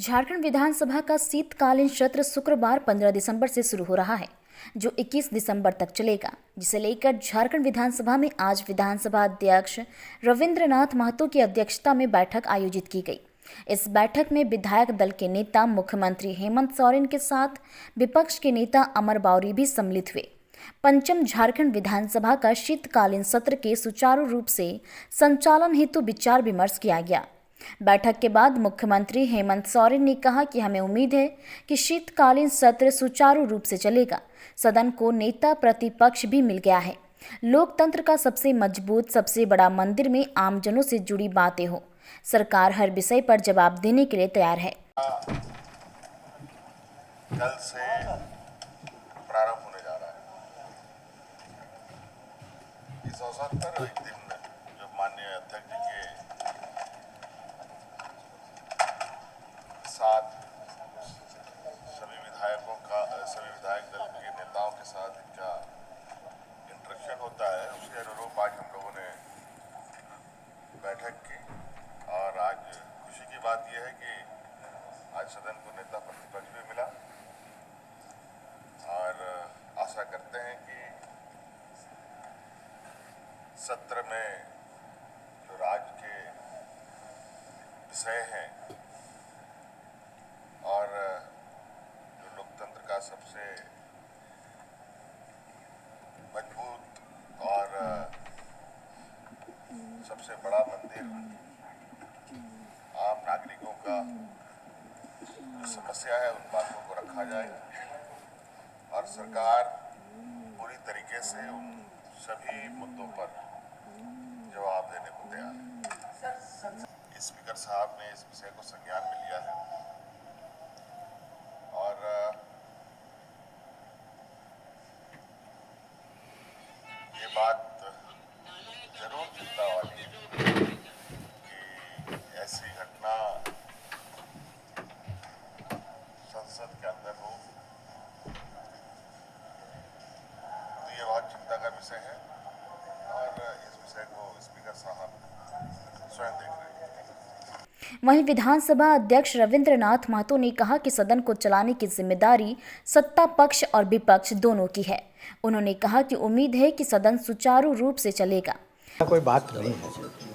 झारखंड विधानसभा का शीतकालीन सत्र शुक्रवार 15 दिसंबर से शुरू हो रहा है, जो 21 दिसंबर तक चलेगा, जिसे लेकर झारखंड विधानसभा में आज विधानसभा अध्यक्ष रविंद्रनाथ महतो की अध्यक्षता में बैठक आयोजित की गई। इस बैठक में विधायक दल के नेता मुख्यमंत्री हेमंत सोरेन के साथ विपक्ष के नेता अमर बाउरी भी सम्मिलित हुए। पंचम झारखंड विधानसभा का शीतकालीन सत्र के सुचारू रूप से संचालन हेतु विचार विमर्श किया गया। बैठक के बाद मुख्यमंत्री हेमंत सोरेन ने कहा कि हमें उम्मीद है कि शीतकालीन सत्र सुचारू रूप से चलेगा। सदन को नेता प्रतिपक्ष भी मिल गया है। लोकतंत्र का सबसे मजबूत, सबसे बड़ा मंदिर में आमजनों से जुड़ी बातें हो। सरकार हर विषय पर जवाब देने के लिए तैयार है। कल से प्रारंभ होने जा रहा है। इस अवसर पर एक दिन जो माननीय अध्यक्ष जी के साथ सभी विधायक दल के नेताओं के साथ इनका इंटरेक्शन होता है, उसके अनुरूप आज हम लोगों ने बैठक की। और आज खुशी की बात यह है कि आज सदन को नेता प्रतिपक्ष भी मिला और आशा करते हैं कि सत्र में जो राज्य के विषय हैं और जो लोकतंत्र का सबसे मजबूत और सबसे बड़ा मंदिर, आम नागरिकों का जो समस्या है उन बातों को रखा जाएगा और सरकार पूरी तरीके से उन सभी मुद्दों पर जवाब देने को तैयार है। स्पीकर साहब ने इस विषय को संज्ञान में लिया है और ये बात जरूर चिंता वाली है कि ऐसी घटना संसद के अंदर हो, तो ये बहुत चिंता का विषय है और इस विषय को स्पीकर साहब स्वयं देख रहे हैं। वहीं विधानसभा अध्यक्ष रविंद्रनाथ महतो ने कहा कि सदन को चलाने की जिम्मेदारी सत्ता पक्ष और विपक्ष दोनों की है। उन्होंने कहा कि उम्मीद है कि सदन सुचारू रूप से चलेगा। कोई बात नहीं है,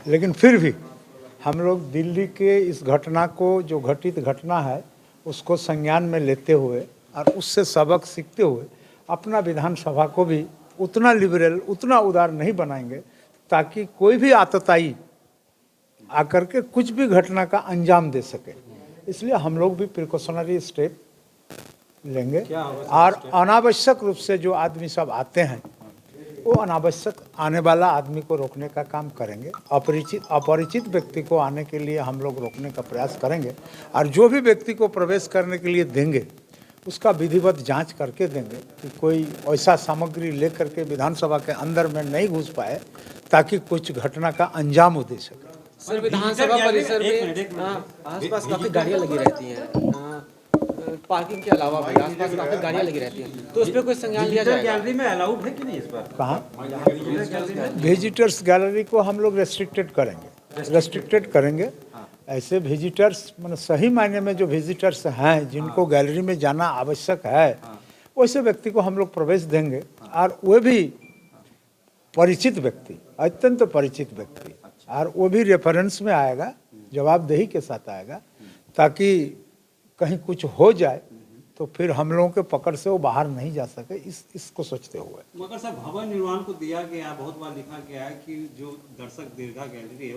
लेकिन फिर भी हम लोग दिल्ली के इस घटना को, जो घटित घटना है, उसको संज्ञान में लेते हुए और उससे सबक सीखते हुए अपना विधानसभा को भी उतना लिबरल, उतना उदार नहीं बनाएंगे ताकि कोई भी आतताई आकर के कुछ भी घटना का अंजाम दे सके। इसलिए हम लोग भी प्रिकॉशनरी स्टेप लेंगे और अनावश्यक रूप से जो आदमी सब आते हैं वो अनावश्यक आने वाला आदमी को रोकने का काम करेंगे। अपरिचित व्यक्ति को आने के लिए हम लोग रोकने का प्रयास करेंगे और जो भी व्यक्ति को प्रवेश करने के लिए देंगे उसका विधिवत जांच करके देंगे कि कोई ऐसा सामग्री लेकर के विधानसभा के अंदर में नहीं घुस पाए ताकि कुछ घटना का अंजाम हो दे सके। सर, विधानसभा परिसर में आसपास काफी गाड़ियां लगी रहती हैं, पार्किंग के अलावा भी आसपास काफी गाड़ियां लगी रहती हैं, तो उस पर कोई संज्ञान लिया जाएगा? गैलरी में अलाउड है कि नहीं इस पर? कहाँ? विजिटर्स गैलरी को हम लोग रेस्ट्रिक्टेड करेंगे। ऐसे विजिटर्स, मतलब सही मायने में जो विजिटर्स हैं जिनको गैलरी में जाना आवश्यक है, वैसे व्यक्ति को हम लोग प्रवेश देंगे और वो भी परिचित व्यक्ति, अत्यंत परिचित व्यक्ति, और वो भी रेफरेंस में आएगा, जवाबदेही के साथ आएगा, ताकि कहीं कुछ हो जाए तो फिर हम लोगों के पकड़ से वो बाहर नहीं जा सके, इसको सोचते हुए। मगर सर, भवन निर्माण को दिया गया, बहुत बार लिखा गया है कि जो दर्शक दीर्घा गैलरी है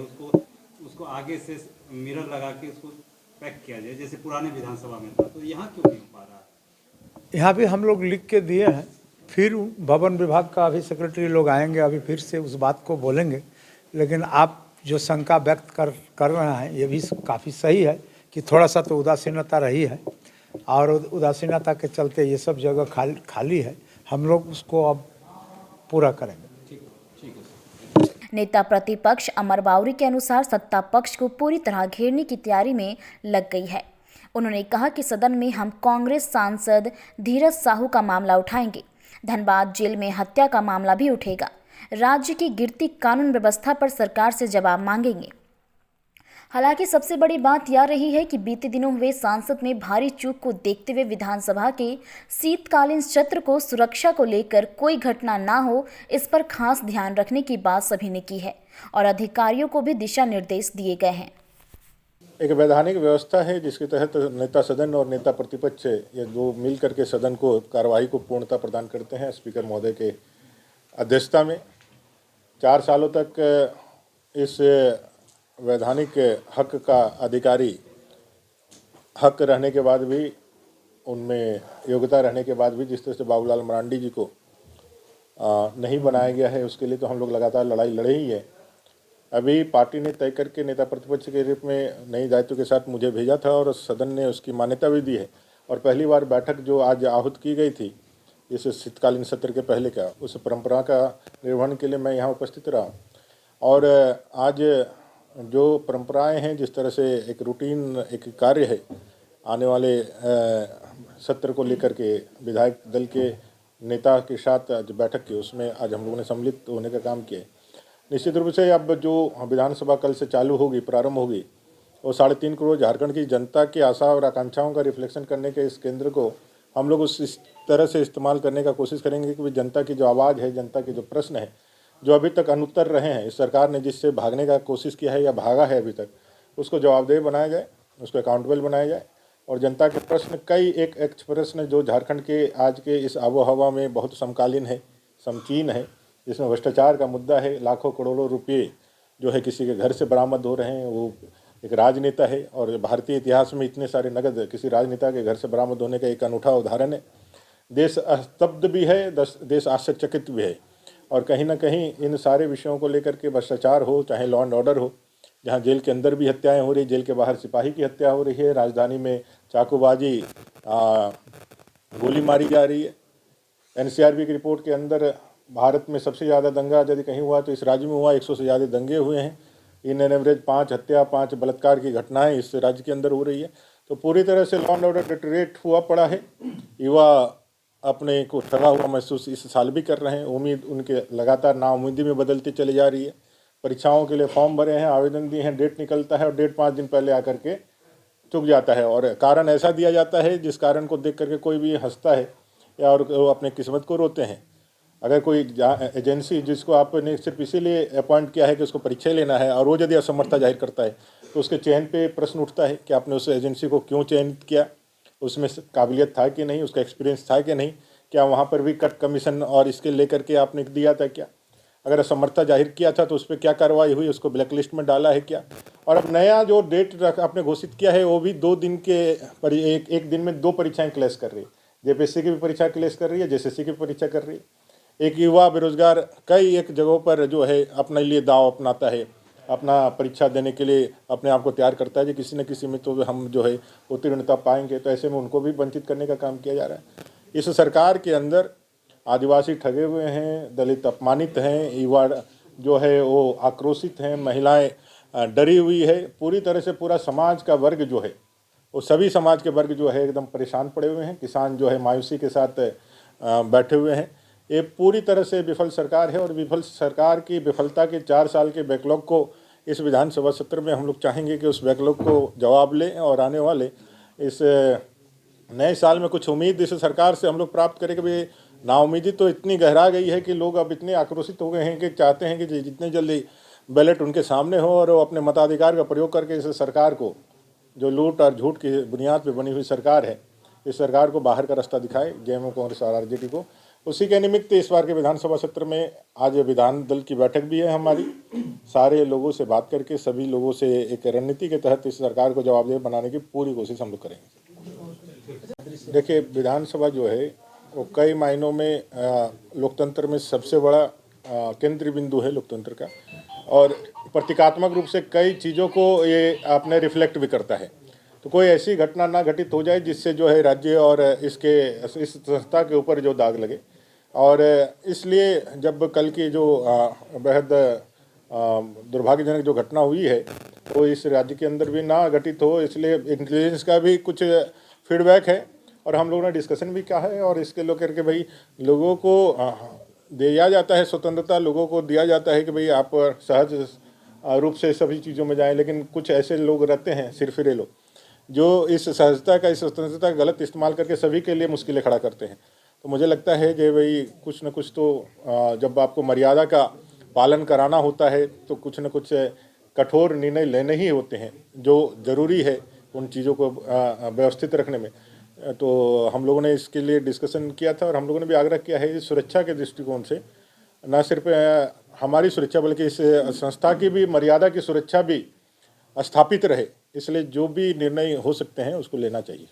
उसको आगे से मिरर लगा के उसको पैक किया जाए, जैसे पुराने विधानसभा में था, तो यहाँ क्यों नहीं हो पा रहा है? यहाँ भी हम लोग लिख के दिए हैं, फिर भवन विभाग का अभी सेक्रेटरी लोग आएंगे, अभी फिर से उस बात को बोलेंगे। लेकिन आप जो शंका व्यक्त कर रहे हैं ये भी काफ़ी सही है कि थोड़ा सा तो उदासीनता रही है और उदासीनता के चलते ये सब जगह खाली है। हम लोग उसको अब पूरा करेंगे। नेता प्रतिपक्ष अमर बाउरी के अनुसार सत्ता पक्ष को पूरी तरह घेरने की तैयारी में लग गई है। उन्होंने कहा कि सदन में हम कांग्रेस सांसद धीरज साहू का मामला उठाएंगे। धनबाद जेल में हत्या का मामला भी उठेगा। राज्य की गिरती कानून व्यवस्था पर सरकार से जवाब मांगेंगे। हालांकि सबसे बड़ी बात यह रही है कि बीते दिनों हुए सांसद में भारी चूक को देखते हुए विधानसभा के शीतकालीन सत्र को सुरक्षा को लेकर कोई घटना ना हो, इस पर खास ध्यान रखने की बात सभी ने की है और अधिकारियों को भी दिशा निर्देश दिए गए हैं। एक वैधानिक व्यवस्था है जिसके तहत नेता सदन और नेता प्रतिपक्ष ये दो मिल करके सदन को कार्रवाई को पूर्णता प्रदान करते हैं। स्पीकर महोदय के अध्यक्षता में 4 सालों तक इस वैधानिक हक का अधिकारी हक रहने के बाद भी, उनमें योग्यता रहने के बाद भी जिस तरह से बाबूलाल मरांडी जी को नहीं बनाया गया है, उसके लिए तो हम लोग लगातार लड़ाई लड़े ही है। अभी पार्टी ने तय करके नेता प्रतिपक्ष के रूप में नई दायित्व के साथ मुझे भेजा था और सदन ने उसकी मान्यता भी दी है। और पहली बार बैठक जो आज आहूत की गई थी इस शीतकालीन सत्र के पहले का, उस परंपरा का निर्वहन के लिए मैं यहाँ उपस्थित रहा। और आज जो परंपराएं हैं, जिस तरह से एक रूटीन एक कार्य है, आने वाले सत्र को लेकर के विधायक दल के नेता के साथ आज बैठक की, उसमें आज हम लोगों ने सम्मिलित होने का काम किया। निश्चित रूप से अब जो विधानसभा कल से चालू होगी, प्रारंभ होगी, वो 3.5 करोड़ झारखंड की जनता की आशा और आकांक्षाओं का रिफ्लेक्शन करने के इस केंद्र को हम लोग इस तरह से इस्तेमाल करने का कोशिश करेंगे कि जनता की जो आवाज़ है, जनता के जो प्रश्न है, जो अभी तक अनुत्तर रहे हैं, इस सरकार ने जिससे भागने का कोशिश किया है या भागा है अभी तक, उसको जवाबदेह बनाया जाए, उसको अकाउंटेबल बनाया जाए। और जनता के प्रश्न कई एक प्रश्न जो झारखंड के आज के इस आबो हवा में बहुत समकालीन है, समचीन है, जिसमें भ्रष्टाचार का मुद्दा है। लाखों करोड़ों रुपये जो है किसी के घर से बरामद हो रहे हैं। वो एक राजनेता है और भारतीय इतिहास में इतने सारे नगद किसी राजनेता के घर से बरामद होने का एक अनूठा उदाहरण है। देश स्तब्ध भी है, देश आश्चर्यचकित भी है। और कहीं ना कहीं इन सारे विषयों को लेकर के भ्रष्टाचार हो, चाहे लॉ एंड ऑर्डर हो, जहाँ जेल के अंदर भी हत्याएं हो रही, जेल के बाहर सिपाही की हत्या हो रही है, राजधानी में चाकूबाजी, गोली मारी जा रही है। NCRB की रिपोर्ट के अंदर भारत में सबसे ज़्यादा दंगा यदि कहीं हुआ तो इस राज्य में हुआ। 100 से ज़्यादा दंगे हुए हैं। इन एवरेज 5 हत्या, 5 बलात्कार की घटनाएं इस राज्य के अंदर हो रही है। तो पूरी तरह से लॉ एंड ऑर्डर डिटेरिएट हुआ पड़ा है। युवा अपने को ठगा हुआ महसूस इस साल भी कर रहे हैं। उम्मीद उनके लगातार नाउम्मीदी में बदलती चली जा रही है। परीक्षाओं के लिए फॉर्म भरे हैं, आवेदन दिए हैं, डेट निकलता है और डेट 5 दिन पहले आकर के चुक जाता है। और कारण ऐसा दिया जाता है जिस कारण को देख करके कोई भी हंसता है या और अपने किस्मत को रोते हैं। अगर कोई एजेंसी जिसको आपने सिर्फ इसीलिए अपॉइंट किया है कि उसको परीक्षा लेना है और वो यदि असमर्थता जाहिर करता है तो उसके चयन पे प्रश्न उठता है कि आपने उस एजेंसी को क्यों चयनित किया, उसमें काबिलियत था कि नहीं, उसका एक्सपीरियंस था कि नहीं, क्या वहाँ पर भी कट कमीशन और इसके लेकर के आपने दिया था क्या, अगर असमर्थता जाहिर किया था तो उस पर क्या कार्रवाई हुई, उसको ब्लैक लिस्ट में डाला है क्या। और अब नया जो डेट आपने घोषित किया है वो भी 2 दिन के एक दिन में 2 परीक्षाएँ क्लैश कर रही है। JPSC की भी परीक्षा क्लैश कर रही है, JSSC की परीक्षा कर रही है। एक युवा बेरोजगार कई एक जगहों पर जो है अपने लिए दाव अपनाता है, अपना परीक्षा देने के लिए अपने आप को तैयार करता है कि किसी न किसी में तो हम जो है उत्तीर्णता पाएंगे। तो ऐसे में उनको भी वंचित करने का काम किया जा रहा है। इस सरकार के अंदर आदिवासी ठगे हुए हैं, दलित अपमानित हैं, युवा जो है वो आक्रोशित हैं, महिलाएं डरी हुई है। पूरी तरह से पूरा समाज का वर्ग जो है, वो सभी समाज के वर्ग जो है एकदम परेशान पड़े हुए हैं। किसान जो है मायूसी के साथ बैठे हुए हैं। ये पूरी तरह से विफल सरकार है और विफल सरकार की विफलता के 4 साल के बैकलॉग को इस विधानसभा सत्र में हम लोग चाहेंगे कि उस बैकलॉग को जवाब लें और आने वाले इस नए साल में कुछ उम्मीद इस सरकार से हम लोग प्राप्त करें। कि भाई नाउम्मीदी तो इतनी गहरा गई है कि लोग अब इतने आक्रोशित हो गए हैं कि चाहते हैं कि जितने जल्दी बैलेट उनके सामने हो और वो अपने मताधिकार का प्रयोग करके इस सरकार को, जो लूट और झूठ की बुनियाद पर बनी हुई सरकार है, इस सरकार को बाहर का रास्ता दिखाए, JMO कांग्रेस और RJD को। उसी के निमित्त इस बार के विधानसभा सत्र में आज विधान दल की बैठक भी है हमारी। सारे लोगों से बात करके सभी लोगों से एक रणनीति के तहत इस सरकार को जवाबदेह बनाने की पूरी कोशिश हम लोग करेंगे। देखिए, विधानसभा जो है वो कई मायनों में लोकतंत्र में सबसे बड़ा केंद्रीय बिंदु है लोकतंत्र का, और प्रतीकात्मक रूप से कई चीज़ों को ये आपने रिफ्लेक्ट भी करता है। तो कोई ऐसी घटना ना घटित हो जाए जिससे जो है राज्य और इस संस्था के ऊपर जो दाग लगे। और इसलिए जब कल की जो बेहद दुर्भाग्यजनक जो घटना हुई है वो इस राज्य के अंदर भी ना घटित हो, इसलिए इंटेलिजेंस का भी कुछ फीडबैक है और हम लोगों ने डिस्कशन भी किया है। और इसके लोग करके भाई लोगों को दिया जाता है स्वतंत्रता, लोगों को दिया जाता है कि भाई आप सहज रूप से सभी चीज़ों में जाएं, लेकिन कुछ ऐसे लोग रहते हैं सिरफिरे लोग जो इस सहजता का, इस स्वतंत्रता का गलत इस्तेमाल करके सभी के लिए मुश्किलें खड़ा करते हैं। तो मुझे लगता है कि भाई कुछ न कुछ तो जब आपको मर्यादा का पालन कराना होता है तो कुछ न कुछ कठोर निर्णय लेने ही होते हैं जो ज़रूरी है उन चीज़ों को व्यवस्थित रखने में। तो हम लोगों ने इसके लिए डिस्कशन किया था और हम लोगों ने भी आग्रह किया है इस सुरक्षा के दृष्टिकोण से न सिर्फ हमारी सुरक्षा बल्कि इस संस्था की भी मर्यादा की सुरक्षा भी स्थापित रहे, इसलिए जो भी निर्णय हो सकते हैं उसको लेना चाहिए।